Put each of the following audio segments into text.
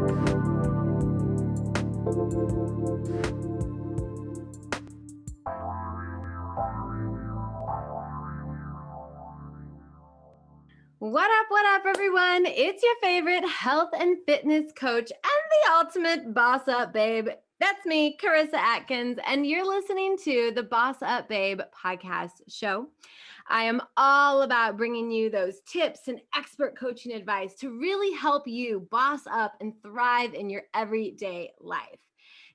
What up, everyone? It's your favorite health and fitness coach and the ultimate boss up babe. That's me, Karissa Adkins, and you're listening to the Boss Up Babe podcast show. I am all about bringing you those tips and expert coaching advice to really help you boss up and thrive in your everyday life.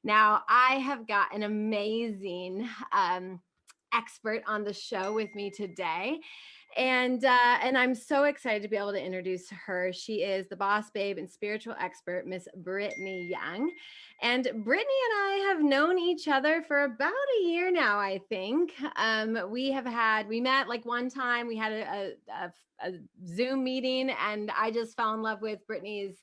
Now, I have got an amazing expert on the show with me today. And I'm so excited to be able to introduce her. She is the boss babe and spiritual expert, Miss Brittany Young. And Brittany and I have known each other for about a year now, I think. We met like one time, we had a Zoom meeting, and I just fell in love with Brittany's,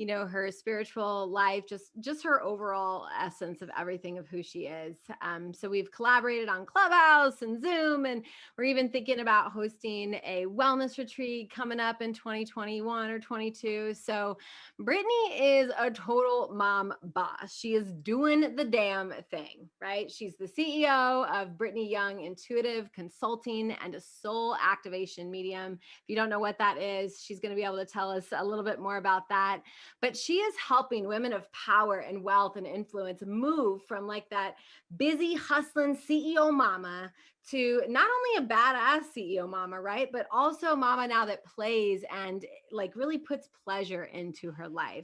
her spiritual life, just her overall essence of everything of who she is. So we've collaborated on Clubhouse and Zoom, and we're even thinking about hosting a wellness retreat coming up in 2021 or 22. So Brittany is a total mom boss. She is doing the damn thing, right? She's the CEO of Brittany Young Intuitive Consulting and a soul activation medium. If you don't know what that is, she's going to be able to tell us a little bit more about that. But she is helping women of power and wealth and influence move from like that busy, hustling CEO mama to not only a badass CEO mama, right? But also mama now that plays and like really puts pleasure into her life.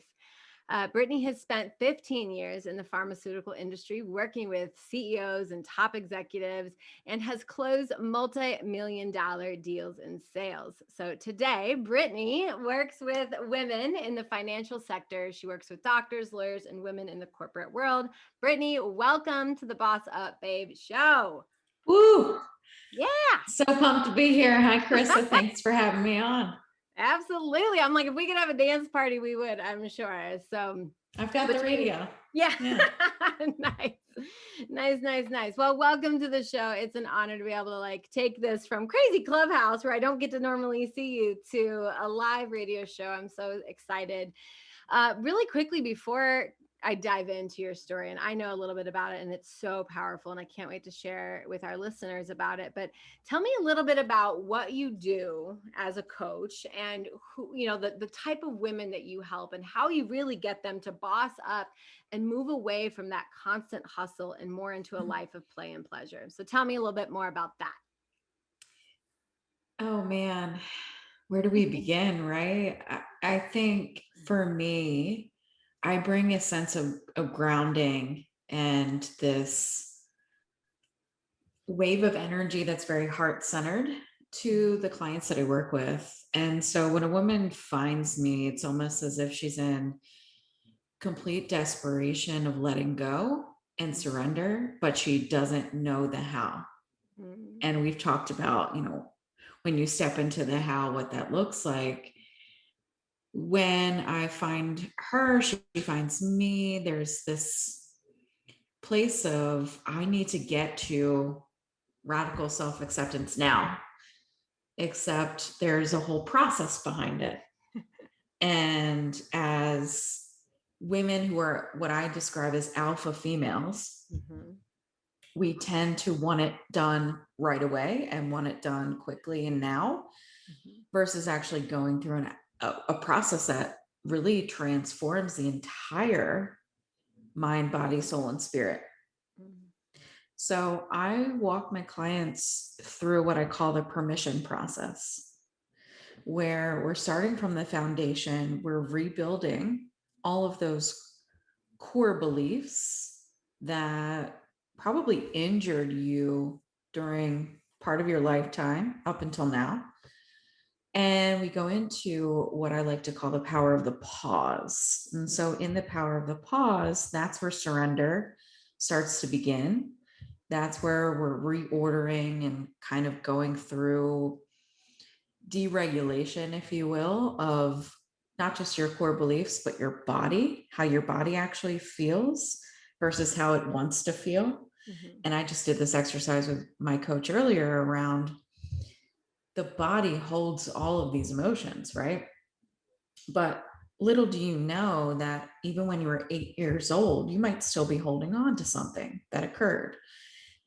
Brittany has spent 15 years in the pharmaceutical industry working with CEOs and top executives and has closed multi-million-dollar deals in sales. So today, Brittany works with women in the financial sector. She works with doctors, lawyers, and women in the corporate world. Brittany, welcome to the Boss Up Babe show. Woo! Yeah. So pumped to be here. Hi, Karissa. Thanks for having me on. Absolutely. I'm like, if we could have a dance party, we would, I'm sure. So I've got the radio. Yeah. Nice. Well, welcome to the show. It's an honor to be able to like take this from crazy Clubhouse where I don't get to normally see you to a live radio show. I'm so excited. Really quickly before I dive into your story, and I know a little bit about it and it's so powerful and I can't wait to share with our listeners about it, but tell me a little bit about what you do as a coach and who, the type of women that you help and how you really get them to boss up and move away from that constant hustle and more into a life of play and pleasure. So tell me a little bit more about that. Oh man, where do we begin, right? I think for me, I bring a sense of grounding and this wave of energy that's very heart-centered to the clients that I work with. And so when a woman finds me, it's almost as if she's in complete desperation of letting go and surrender, but she doesn't know the how. And we've talked about, when you step into the how, what that looks like. When I find her, she finds me. There's this place of, I need to get to radical self-acceptance now, except there's a whole process behind it. And as women who are what I describe as alpha females, we tend to want it done right away and want it done quickly and now, versus actually going through a process that really transforms the entire mind, body, soul, and spirit. So I walk my clients through what I call the permission process, where we're starting from the foundation, we're rebuilding all of those core beliefs that probably injured you during part of your lifetime up until now. And we go into what I like to call the power of the pause. And so in the power of the pause, that's where surrender starts to begin. That's where we're reordering and kind of going through deregulation, if you will, of not just your core beliefs, but your body, how your body actually feels versus how it wants to feel. And I just did this exercise with my coach earlier around the body holds all of these emotions, right? But little do you know that even when you were 8 years old, you might still be holding on to something that occurred.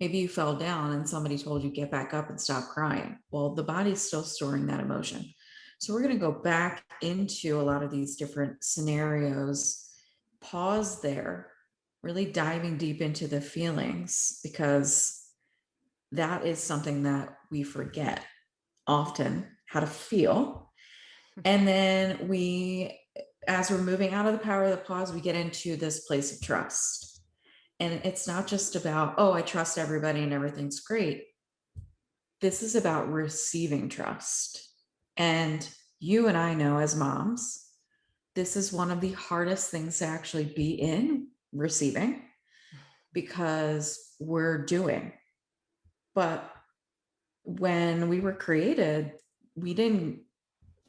Maybe you fell down and somebody told you get back up and stop crying. Well, the body's still storing that emotion. So we're going to go back into a lot of these different scenarios, pause there, really diving deep into the feelings, because that is something that we forget often how to feel. And then as we're moving out of the power of the pause, we get into this place of trust. And it's not just about, oh, I trust everybody and everything's great. This is about receiving trust. And you and I know as moms, this is one of the hardest things to actually be in, receiving, because we're doing. But when we were created, we didn't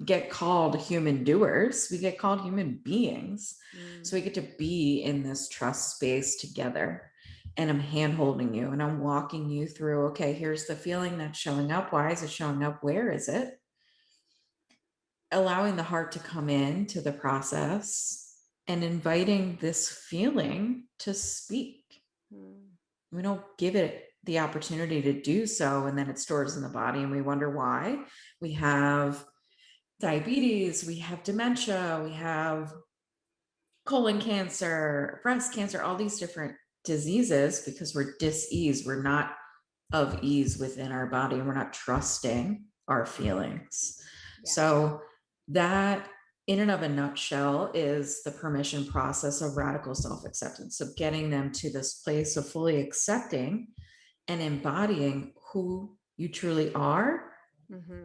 get called human doers, we get called human beings. So we get to be in this trust space together. And I'm hand holding you and I'm walking you through, okay, here's the feeling that's showing up. Why is it showing up? Where is it? Allowing the heart to come in to the process and inviting this feeling to speak. We don't give it the opportunity to do so, and then it stores in the body and we wonder why. We have diabetes, we have dementia, we have colon cancer, breast cancer, all these different diseases because we're dis-ease. We're not of ease within our body. We're not trusting our feelings. Yeah. So that in and of a nutshell is the permission process of radical self-acceptance. So getting them to this place of fully accepting and embodying who you truly are,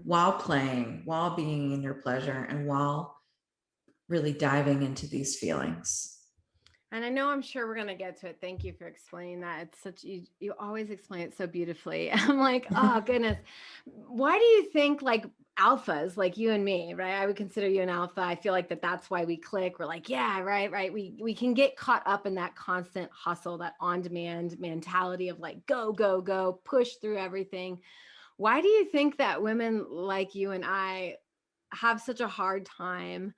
while playing, while being in your pleasure, and while really diving into these feelings. And I know, I'm sure we're going to get to it. Thank you for explaining that. It's such, you always explain it so beautifully. I'm like, oh goodness. Why do you think like alphas, like you and me, right? I would consider you an alpha. I feel like that's why we click. We're like, yeah, right. We can get caught up in that constant hustle, that on-demand mentality of like, go, push through everything. Why do you think that women like you and I have such a hard time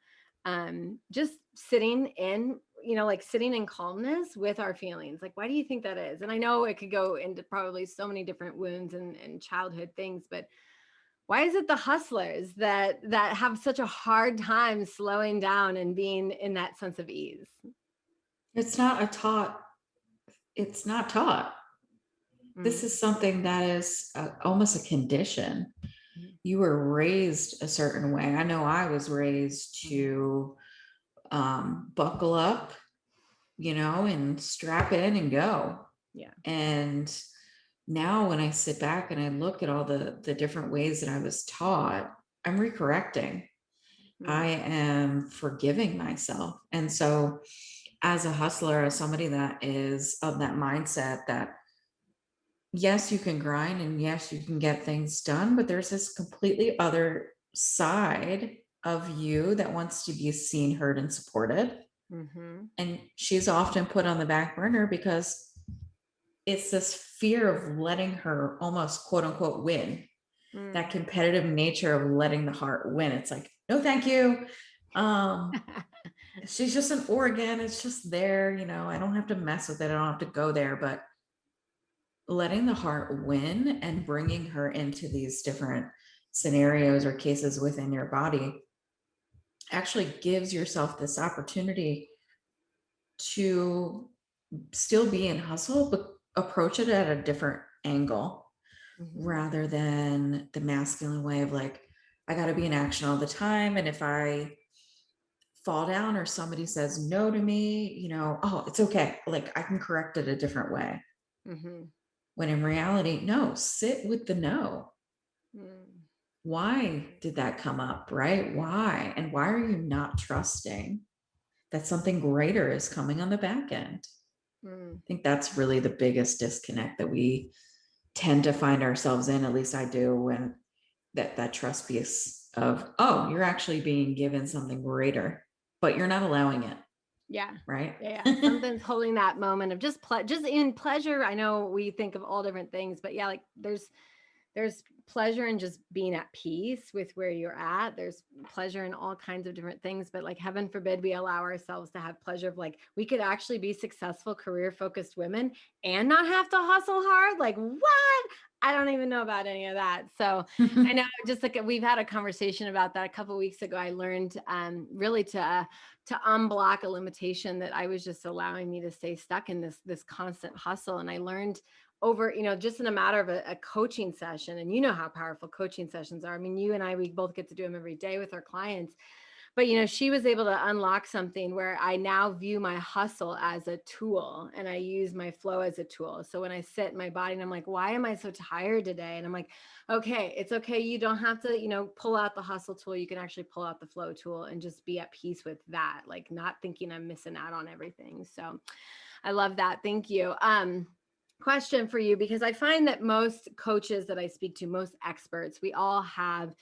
just sitting in, like sitting in calmness with our feelings? Like, why do you think that is? And I know it could go into probably so many different wounds and childhood things, but why is it the hustlers that have such a hard time slowing down and being in that sense of ease? It's not taught. This is something that is almost a condition. You were raised a certain way. I know I was raised to buckle up, and strap in and go. Yeah. And now when I sit back and I look at all the different ways that I was taught, I'm recorrecting. I am forgiving myself. And so as a hustler, as somebody that is of that mindset that yes, you can grind and yes, you can get things done, but there's this completely other side of you that wants to be seen, heard, and supported. And she's often put on the back burner because it's this fear of letting her almost quote unquote win. That competitive nature of letting the heart win. It's like, no, thank you. She's just an organ. It's just there, I don't have to mess with it. I don't have to go there, but letting the heart win and bringing her into these different scenarios or cases within your body actually gives yourself this opportunity to still be in hustle, but approach it at a different angle rather than the masculine way of like, I got to be in action all the time. And if I fall down or somebody says no to me, oh, it's okay. Like I can correct it a different way. When in reality, no, sit with the no. Why did that come up, right? Why? And why are you not trusting that something greater is coming on the back end? I think that's really the biggest disconnect that we tend to find ourselves in, at least I do, when that trust piece of, oh, you're actually being given something greater, but you're not allowing it. Yeah. Right. Yeah. Something's holding that moment of just in pleasure. I know we think of all different things, but yeah, like there's pleasure in just being at peace with where you're at. There's pleasure in all kinds of different things, but like heaven forbid we allow ourselves to have pleasure of like we could actually be successful career focused women and not have to hustle hard. Like what? I don't even know about any of that. So I know just like we've had a conversation about that a couple of weeks ago. I learned really to unblock a limitation that I was just allowing me to stay stuck in this constant hustle. And I learned over, just in a matter of a coaching session, and you know how powerful coaching sessions are. I mean, you and I, we both get to do them every day with our clients. But she was able to unlock something where I now view my hustle as a tool and I use my flow as a tool. So when I sit in my body and I'm like, why am I so tired today? And I'm like, okay, it's okay. You don't have to, pull out the hustle tool. You can actually pull out the flow tool and just be at peace with that, like not thinking I'm missing out on everything. So I love that. Thank you. Question for you, because I find that most coaches that I speak to, most experts, we all have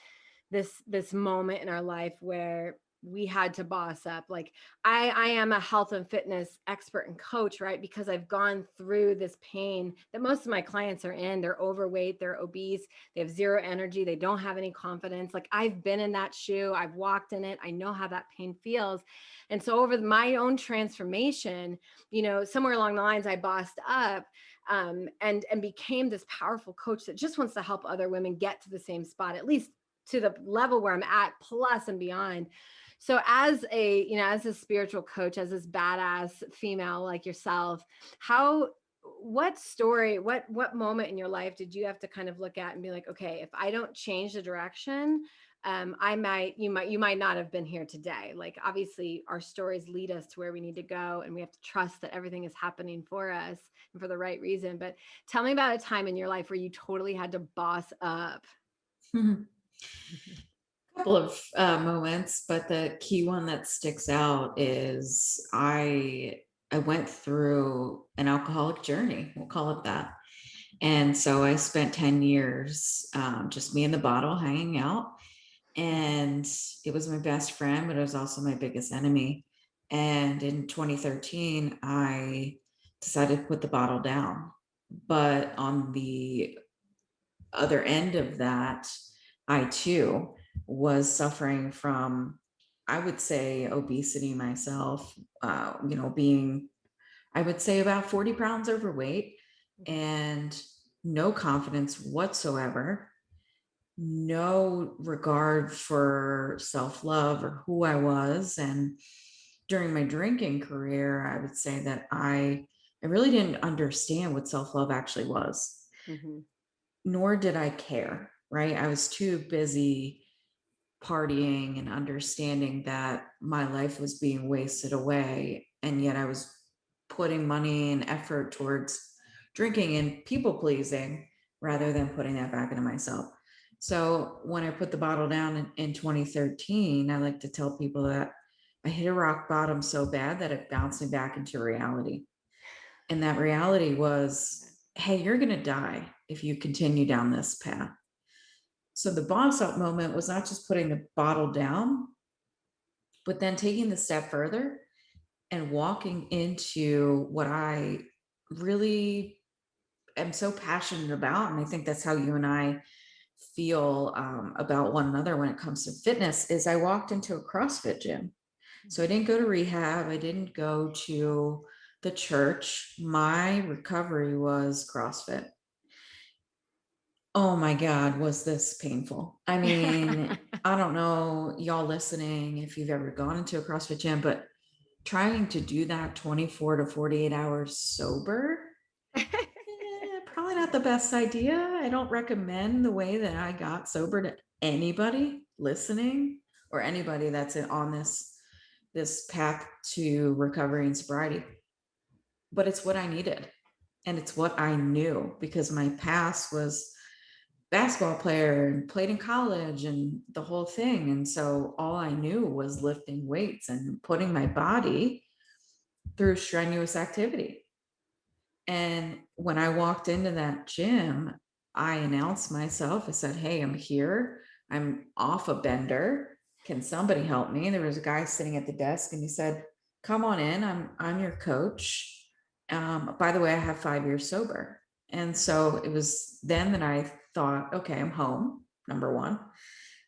this moment in our life where we had to boss up. Like I am a health and fitness expert and coach, right? Because I've gone through this pain that most of my clients are in. They're overweight, they're obese, they have zero energy, they don't have any confidence. Like I've been in that shoe, I've walked in it, I know how that pain feels. And so over my own transformation, somewhere along the lines, I bossed up and became this powerful coach that just wants to help other women get to the same spot, at least to the level where I'm at, plus and beyond. So as a spiritual coach, as this badass female like yourself, what story, what moment in your life did you have to kind of look at and be like, okay, if I don't change the direction, you might not have been here today. Like obviously our stories lead us to where we need to go, and we have to trust that everything is happening for us and for the right reason. But tell me about a time in your life where you totally had to boss up. Couple of moments, but the key one that sticks out is I went through an alcoholic journey. We'll call it that. And so I spent 10 years just me and the bottle hanging out. And it was my best friend, but it was also my biggest enemy. And in 2013, I decided to put the bottle down. But on the other end of that, I too was suffering from, I would say, obesity myself, being, I would say, about 40 pounds overweight and no confidence whatsoever, no regard for self-love or who I was. And during my drinking career, I would say that I really didn't understand what self-love actually was. Mm-hmm. Nor did I care, right? I was too busy partying and understanding that my life was being wasted away. And yet I was putting money and effort towards drinking and people pleasing rather than putting that back into myself. So when I put the bottle down in 2013, I like to tell people that I hit a rock bottom so bad that it bounced me back into reality. And that reality was, hey, you're going to die if you continue down this path. So the boss up moment was not just putting the bottle down, but then taking the step further and walking into what I really am so passionate about. And I think that's how you and I feel about one another when it comes to fitness is I walked into a CrossFit gym. So I didn't go to rehab. I didn't go to the church. My recovery was CrossFit. Oh my God, was this painful? I mean, I don't know, y'all listening, if you've ever gone into a CrossFit gym, but trying to do that 24 to 48 hours sober, probably not the best idea. I don't recommend the way that I got sober to anybody listening or anybody that's on this path to recovery and sobriety. But it's what I needed. And it's what I knew because my past was basketball player and played in college and the whole thing. And so all I knew was lifting weights and putting my body through strenuous activity. And when I walked into that gym, I announced myself. I said, hey, I'm here. I'm off a bender. Can somebody help me? And there was a guy sitting at the desk and he said, come on in. I'm your coach. By the way, I have 5 years sober. And so it was then that I thought, okay, I'm home, number one.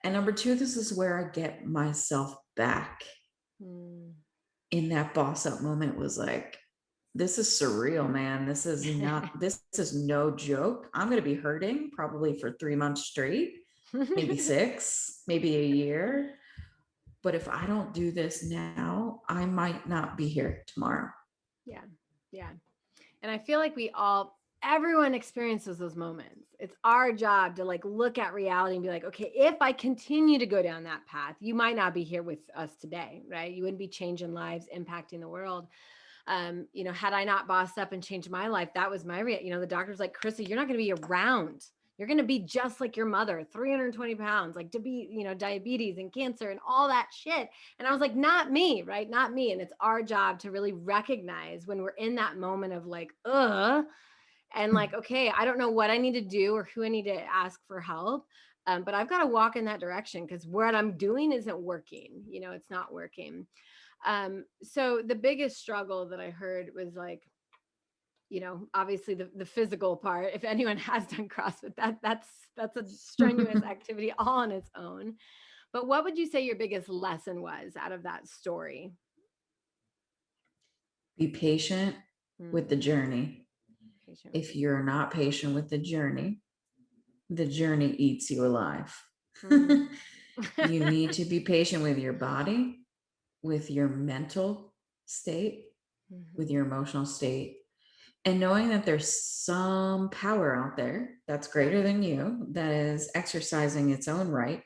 And number two, this is where I get myself back. In that boss up moment was like, this is surreal, man. This is no joke. I'm going to be hurting probably for 3 months straight, maybe 6, maybe a year. But if I don't do this now, I might not be here tomorrow. Yeah. Yeah. And I feel like everyone experiences those moments. It's our job to like look at reality and be like, okay, if I continue to go down that path, you might not be here with us today, right? You wouldn't be changing lives, impacting the world. Had I not bossed up and changed my life, that was my the doctor's like, Karissa, you're not going to be around. You're going to be just like your mother, 320 pounds, like to be, diabetes and cancer and all that shit. And I was like, not me, right? Not me. And it's our job to really recognize when we're in that moment of like, and like, okay, I don't know what I need to do or who I need to ask for help. But I've got to walk in that direction because what I'm doing isn't working. It's not working. So the biggest struggle that I heard was like, obviously the physical part. If anyone has done CrossFit, that's a strenuous activity all on its own. But what would you say your biggest lesson was out of that story? Be patient with the journey. If you're not patient with the journey eats you alive. You need to be patient with your body, with your mental state, with your emotional state, and knowing that there's some power out there that's greater than you, that is exercising its own right.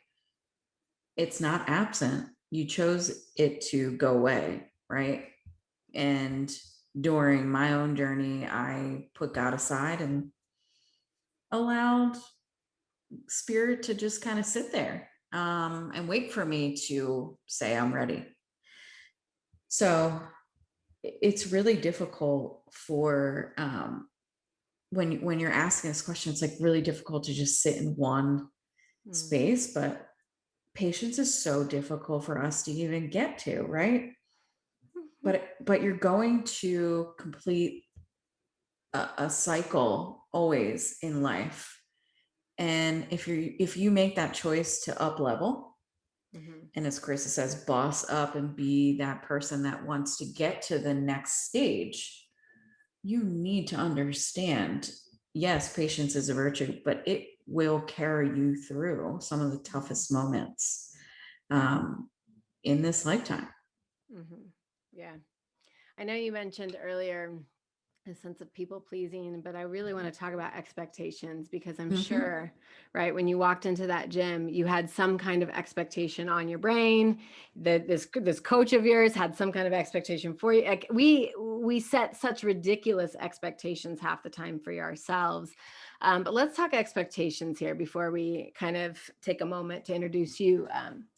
It's not absent. You chose it to go away, right? And during my own journey, I put God aside and allowed spirit to just kind of sit there and wait for me to say I'm ready. So it's really difficult for when you're asking this question, it's like really difficult to just sit in one space, but patience is so difficult for us to even get to, right? But you're going to complete a cycle always in life. And if you make that choice to up level, and as Karissa says, boss up and be that person that wants to get to the next stage, you need to understand, yes, patience is a virtue, but it will carry you through some of the toughest moments in this lifetime. Yeah. I know you mentioned earlier a sense of people pleasing, but I really want to talk about expectations because I'm sure, right, when you walked into that gym, you had some kind of expectation on your brain. That this coach of yours had some kind of expectation for you. Like we set such ridiculous expectations half the time for ourselves. But let's talk expectations here before we kind of take a moment to introduce you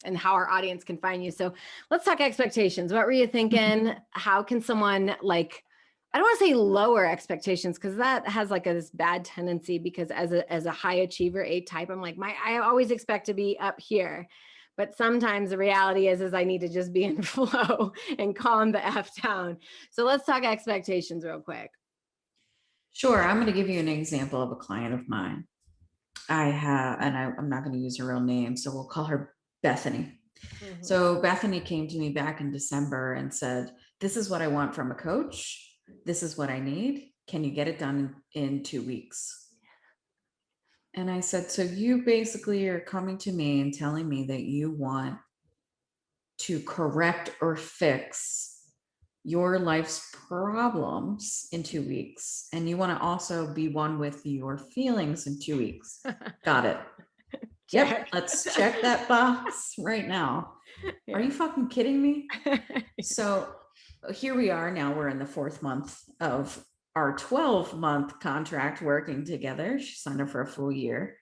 and how our audience can find you. So let's talk expectations. What were you thinking? How can someone I don't want to say lower expectations because that has like this bad tendency because as a high achiever, A-type, I'm like, I always expect to be up here. But sometimes the reality is I need to just be in flow and calm the F down. So let's talk expectations real quick. Sure. I'm going to give you an example of a client of mine. I'm not going to use her real name, so we'll call her Bethany. So Bethany came to me back in December and said, this is what I want from a coach. This is what I need. Can you get it done in 2 weeks? And I said, so you basically are coming to me and telling me that you want to correct or fix your life's problems in 2 weeks. And you want to also be one with your feelings in 2 weeks. Got it. Yep. Let's check that box right now. Yeah. Are you fucking kidding me? So here we are now. We're in the 4th month of our 12-month contract working together. She signed up for a full year.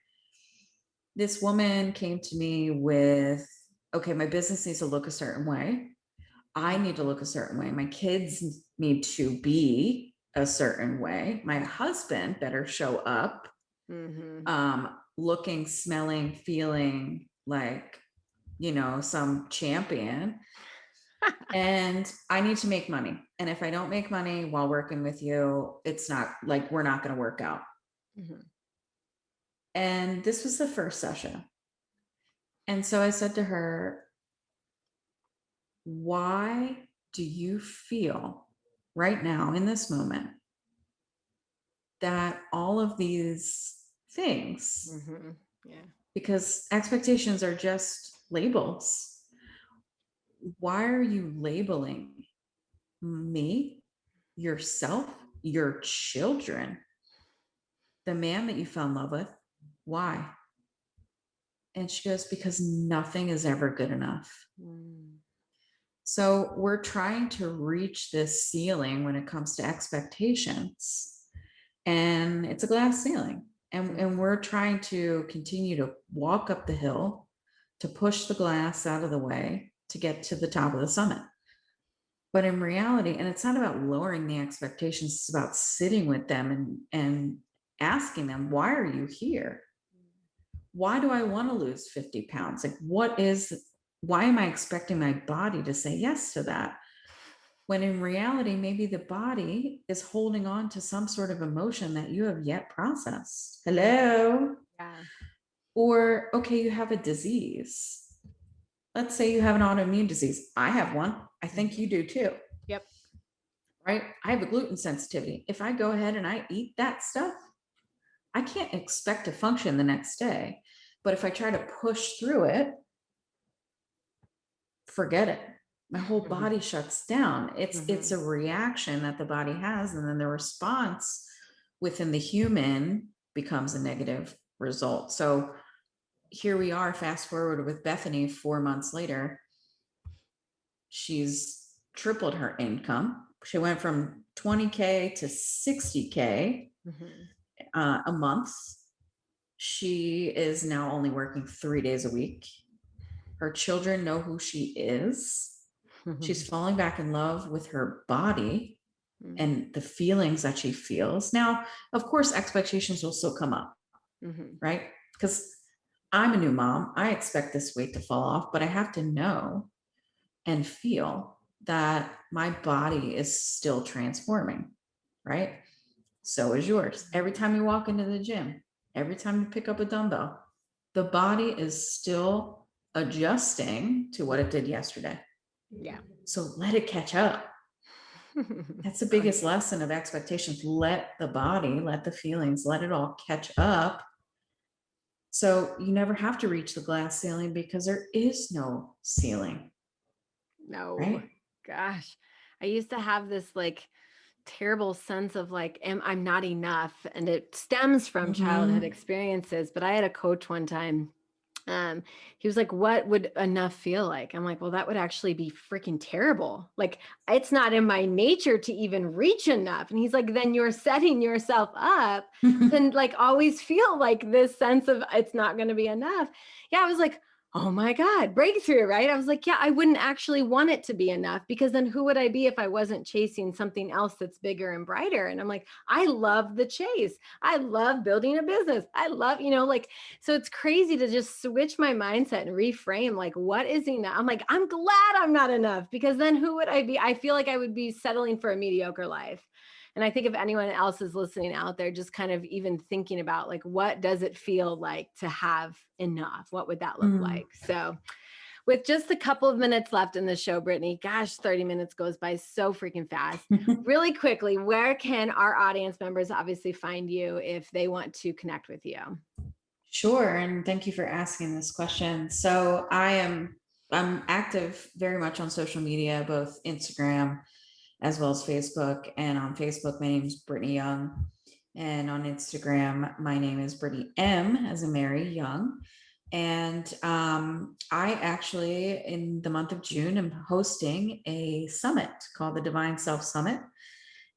This woman came to me with, okay, my business needs to look a certain way. I need to look a certain way. My kids need to be a certain way. My husband better show up, looking, smelling, feeling like, some champion. And I need to make money. And if I don't make money while working with you, it's not like we're not going to work out. And this was the first session. And so I said to her, why do you feel right now in this moment that all of these things, Yeah. because expectations are just labels, why are you labeling me, yourself, your children, the man that you fell in love with? Why? And she goes, because nothing is ever good enough. So we're trying to reach this ceiling when it comes to expectations, and it's a glass ceiling. And we're trying to continue to walk up the hill to push the glass out of the way to get to the top of the summit. But in reality, and it's not about lowering the expectations, it's about sitting with them and asking them, why are you here? Why do I want to lose 50 pounds? Like, why am I expecting my body to say yes to that? When in reality, maybe the body is holding on to some sort of emotion that you have yet processed. Hello? Yeah. Or, okay, you have a disease. Let's say you have an autoimmune disease. I have one. I think you do too. Yep. Right? I have a gluten sensitivity. If I go ahead and I eat that stuff, I can't expect to function the next day. But if I try to push through it, forget it. My whole body shuts down. It's a reaction that the body has, and then the response within the human becomes a negative result. So here we are, fast forward with Bethany 4 months later. She's tripled her income. She went from 20K to 60K a month. She is now only working 3 days a week. Her children know who she is. She's falling back in love with her body and the feelings that she feels. Now, of course, expectations will still come up, right? Because I'm a new mom. I expect this weight to fall off, but I have to know and feel that my body is still transforming, right? So is yours. Every time you walk into the gym, every time you pick up a dumbbell, the body is still adjusting to what it did yesterday. Yeah. So let it catch up. That's the biggest lesson of expectations. Let the body, let the feelings, let it all catch up. So you never have to reach the glass ceiling because there is no ceiling. No. Right? Gosh. I used to have this like terrible sense of like, I'm not enough. And it stems from childhood experiences. But I had a coach one time. He was like, what would enough feel like? I'm like, well, that would actually be freaking terrible. Like, it's not in my nature to even reach enough. And he's like, then you're setting yourself up and like always feel like this sense of it's not going to be enough. Yeah. I was like, oh my God, breakthrough, right? I was like, yeah, I wouldn't actually want it to be enough because then who would I be if I wasn't chasing something else that's bigger and brighter? And I'm like, I love the chase. I love building a business. I love, like, so it's crazy to just switch my mindset and reframe like, what is enough? I'm like, I'm glad I'm not enough because then who would I be? I feel like I would be settling for a mediocre life. And I think if anyone else is listening out there, just kind of even thinking about like, what does it feel like to have enough? What would that look like? So with just a couple of minutes left in the show, Brittany, gosh, 30 minutes goes by so freaking fast. Really quickly, where can our audience members obviously find you if they want to connect with you? Sure. And thank you for asking this question. So I'm active very much on social media, both Instagram as well as Facebook. And on Facebook, my name is Brittany Young. And on Instagram, my name is Brittany M as in Mary Young. And I actually, in the month of June, am hosting a summit called the Divine Self Summit.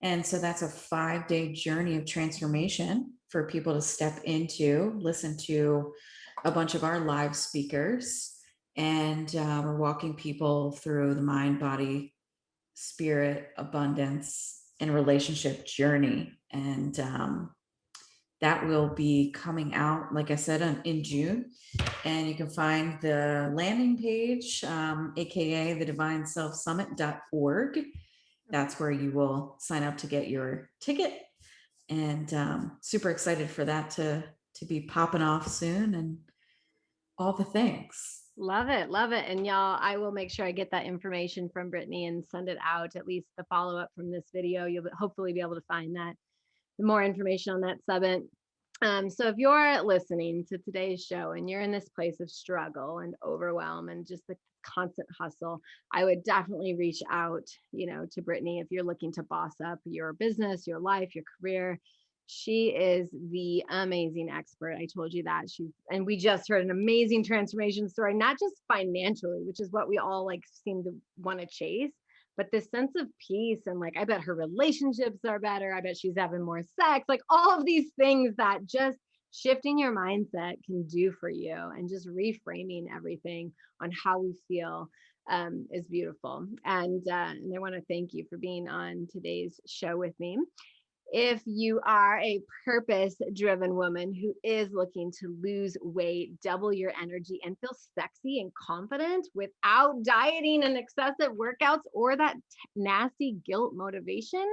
And so that's a 5-day journey of transformation for people to step into, listen to a bunch of our live speakers. And we're walking people through the mind, body, spirit, abundance, and relationship journey. And that will be coming out, like I said, in June. And you can find the landing page, AKA the divineselfsummit.org. That's where you will sign up to get your ticket. And super excited for that to to be popping off soon and all the things. Love it. Love it. And y'all, I will make sure I get that information from Brittany and send it out, at least the follow-up from this video. You'll hopefully be able to find that, more information on that summit. So if you're listening to today's show and you're in this place of struggle and overwhelm and just the constant hustle, I would definitely reach out, to Brittany if you're looking to boss up your business, your life, your career. She is the amazing expert. I told you that. And we just heard an amazing transformation story, not just financially, which is what we all seem to want to chase, but this sense of peace. And I bet her relationships are better. I bet she's having more sex, all of these things that just shifting your mindset can do for you, and just reframing everything on how we feel is beautiful. And I want to thank you for being on today's show with me. If you are a purpose-driven woman who is looking to lose weight, double your energy, and feel sexy and confident without dieting and excessive workouts or that nasty guilt motivation,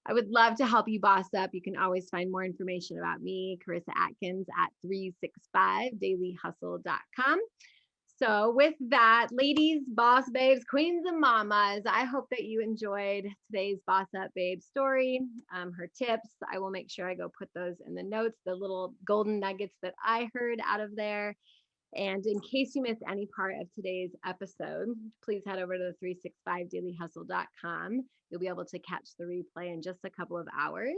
I would love to help you boss up. You can always find more information about me, Karissa Adkins, at 365dailyhustle.com. So with that, ladies, boss babes, queens and mamas, I hope that you enjoyed today's Boss Up Babe story, her tips. I will make sure I go put those in the notes, the little golden nuggets that I heard out of there. And in case you missed any part of today's episode, please head over to the 365dailyhustle.com. You'll be able to catch the replay in just a couple of hours.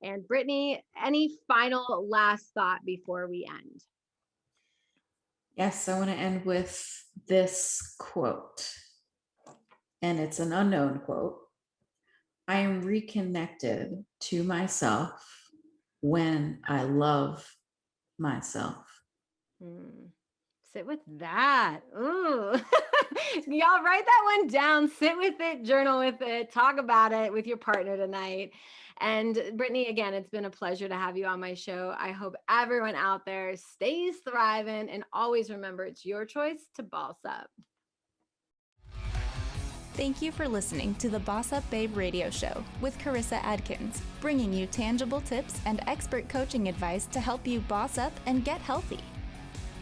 And Brittany, any final last thought before we end? Yes, I want to end with this quote, and it's an unknown quote. I am reconnected to myself when I love myself. Sit with that. Ooh. Y'all write that one down, sit with it, journal with it, talk about it with your partner tonight. And Brittany, again, it's been a pleasure to have you on my show. I hope everyone out there stays thriving, and always remember it's your choice to boss up. Thank you for listening to the Boss Up Babe radio show with Karissa Adkins, bringing you tangible tips and expert coaching advice to help you boss up and get healthy.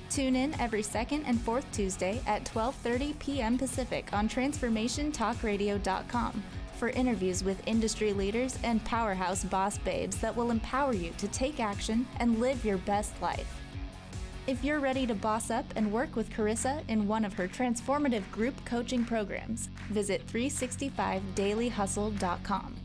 Tune in every second and fourth Tuesday at 12:30 p.m. Pacific on TransformationTalkRadio.com for interviews with industry leaders and powerhouse boss babes that will empower you to take action and live your best life. If you're ready to boss up and work with Karissa in one of her transformative group coaching programs, visit 365dailyhustle.com.